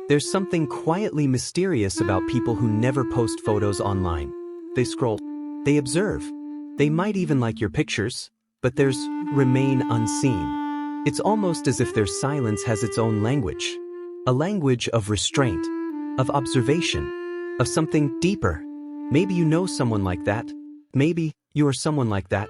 There's something quietly mysterious about people who never post photos online. They scroll, they observe, they might even like your pictures, but there's remain unseen. It's almost as if their silence has its own language. A language of restraint, of observation, of something deeper. Maybe you know someone like that. Maybe you are someone like that.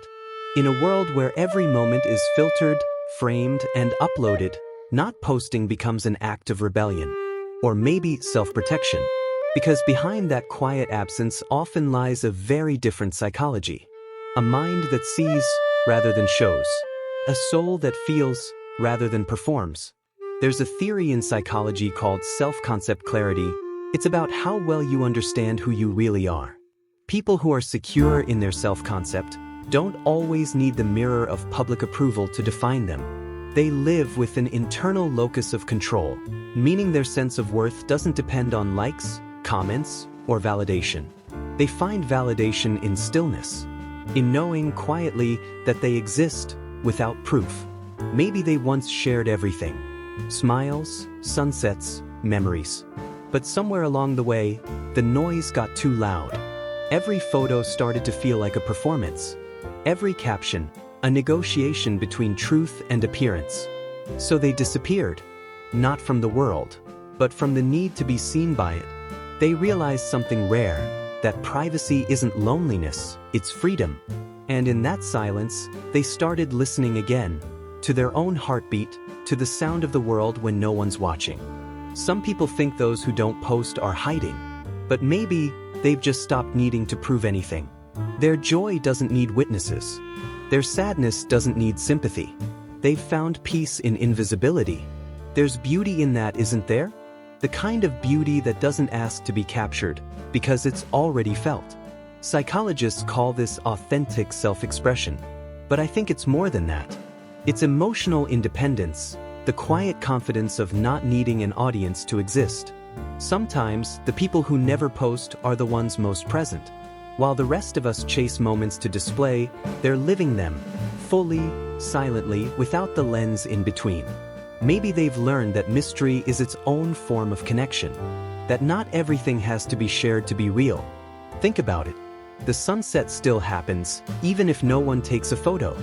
In a world where every moment is filtered, framed, and uploaded, not posting becomes an act of rebellion. Or maybe self-protection. Because behind that quiet absence often lies a very different psychology. A mind that sees rather than shows. A soul that feels rather than performs. There's a theory in psychology called self-concept clarity. It's about how well you understand who you really are. People who are secure in their self-concept don't always need the mirror of public approval to define them. They live with an internal locus of control, meaning their sense of worth doesn't depend on likes, comments, or validation. They find validation in stillness, in knowing quietly that they exist without proof. Maybe they once shared everything: smiles, sunsets, memories. But somewhere along the way, the noise got too loud. Every photo started to feel like a performance. Every caption, a negotiation between truth and appearance. So they disappeared, not from the world, but from the need to be seen by it. They realized something rare, that privacy isn't loneliness, it's freedom. And in that silence, they started listening again, to their own heartbeat, to the sound of the world when no one's watching. Some people think those who don't post are hiding, but maybe they've just stopped needing to prove anything. Their joy doesn't need witnesses. Their sadness doesn't need sympathy. They've found peace in invisibility. There's beauty in that, isn't there? The kind of beauty that doesn't ask to be captured, because it's already felt. Psychologists call this authentic self-expression. But I think it's more than that. It's emotional independence, the quiet confidence of not needing an audience to exist. Sometimes, the people who never post are the ones most present. While the rest of us chase moments to display, they're living them, fully, silently, without the lens in between. Maybe they've learned that mystery is its own form of connection, that not everything has to be shared to be real. Think about it. The sunset still happens, even if no one takes a photo.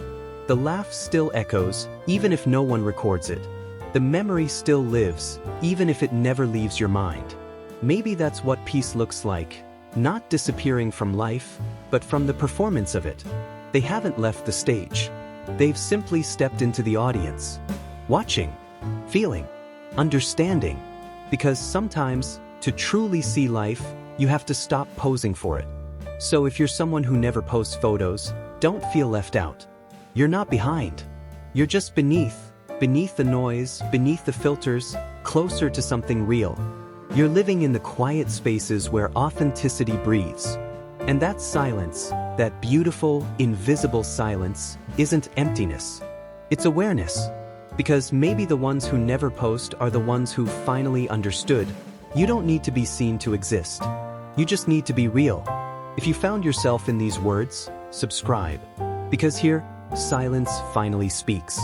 The laugh still echoes, even if no one records it. The memory still lives, even if it never leaves your mind. Maybe that's what peace looks like. Not disappearing from life, but from the performance of it. They haven't left the stage. They've simply stepped into the audience. Watching, feeling, understanding. Because sometimes, to truly see life, you have to stop posing for it. So if you're someone who never posts photos, don't feel left out. You're not behind. You're just beneath the noise, beneath the filters, closer to something real. You're living in the quiet spaces where authenticity breathes. And that silence, that beautiful, invisible silence, isn't emptiness. It's awareness. Because maybe the ones who never post are the ones who finally understood. You don't need to be seen to exist. You just need to be real. If you found yourself in these words, subscribe. Because here, silence finally speaks.